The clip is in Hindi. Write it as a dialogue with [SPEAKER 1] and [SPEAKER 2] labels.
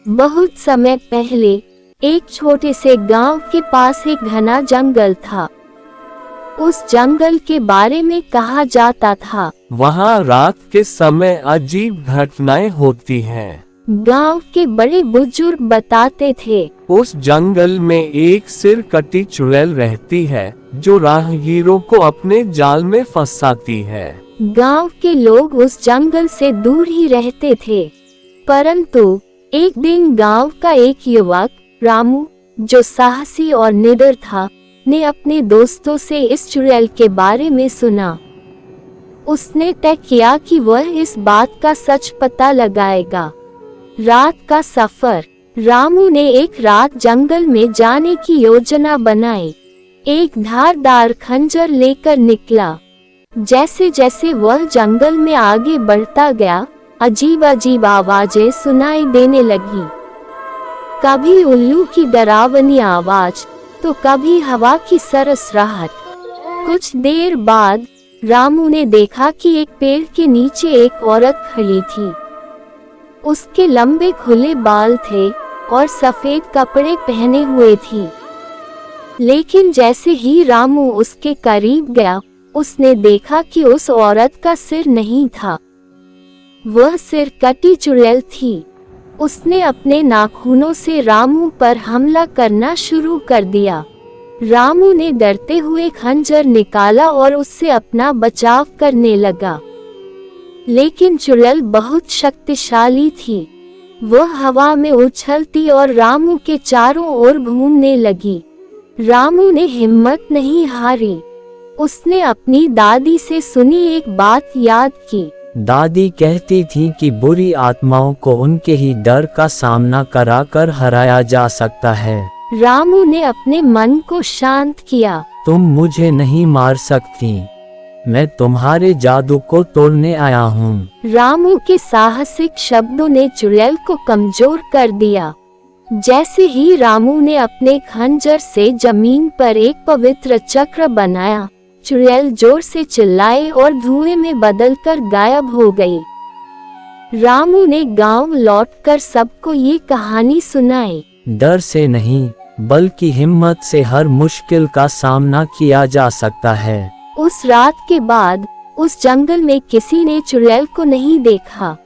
[SPEAKER 1] बहुत समय पहले एक छोटे से गांव के पास एक घना जंगल था। उस जंगल के बारे में कहा जाता था,
[SPEAKER 2] वहाँ रात के समय अजीब घटनाएं होती हैं।
[SPEAKER 1] गांव के बड़े बुजुर्ग बताते थे,
[SPEAKER 2] उस जंगल में एक सिर कटी चुड़ैल रहती है जो राहगीरों को अपने जाल में फंसाती है।
[SPEAKER 1] गांव के लोग उस जंगल से दूर ही रहते थे, परंतु एक दिन गांव का एक युवक रामू, जो साहसी और निडर था, ने अपने दोस्तों से इस चुड़ैल के बारे में सुना। उसने तय किया कि वह इस बात का सच पता लगाएगा। रात का सफर। रामू ने एक रात जंगल में जाने की योजना बनाई। एक धारदार खंजर लेकर निकला। जैसे जैसे वह जंगल में आगे बढ़ता गया, अजीब अजीब आवाजें सुनाई देने लगी। कभी उल्लू की डरावनी आवाज, तो कभी हवा की सरसराहट। कुछ देर बाद रामू ने देखा कि एक पेड़ के नीचे एक औरत खड़ी थी। उसके लंबे खुले बाल थे और सफेद कपड़े पहने हुए थी। लेकिन जैसे ही रामू उसके करीब गया, उसने देखा कि उस औरत का सिर नहीं था, वह सिर कटी चुड़ैल थी। उसने अपने नाखूनों से रामू पर हमला करना शुरू कर दिया। रामू ने डरते हुए खंजर निकाला और उससे अपना बचाव करने लगा, लेकिन चुड़ैल बहुत शक्तिशाली थी। वह हवा में उछलती और रामू के चारों ओर घूमने लगी। रामू ने हिम्मत नहीं हारी। उसने अपनी दादी से सुनी एक बात याद की।
[SPEAKER 3] दादी कहती थी कि बुरी आत्माओं को उनके ही डर का सामना कराकर हराया जा सकता है।
[SPEAKER 1] रामू ने अपने मन को शांत किया।
[SPEAKER 3] तुम मुझे नहीं मार सकती, मैं तुम्हारे जादू को तोड़ने आया हूँ।
[SPEAKER 1] रामू के साहसिक शब्दों ने चुड़ैल को कमजोर कर दिया। जैसे ही रामू ने अपने खंजर से जमीन पर एक पवित्र चक्र बनाया, चुड़ैल जोर से चिल्लाई और धुएं में बदलकर गायब हो गई। रामू ने गांव लौटकर सबको ये कहानी सुनाई।
[SPEAKER 3] डर से नहीं, बल्कि हिम्मत से हर मुश्किल का सामना किया जा सकता है।
[SPEAKER 1] उस रात के बाद उस जंगल में किसी ने चुड़ैल को नहीं देखा।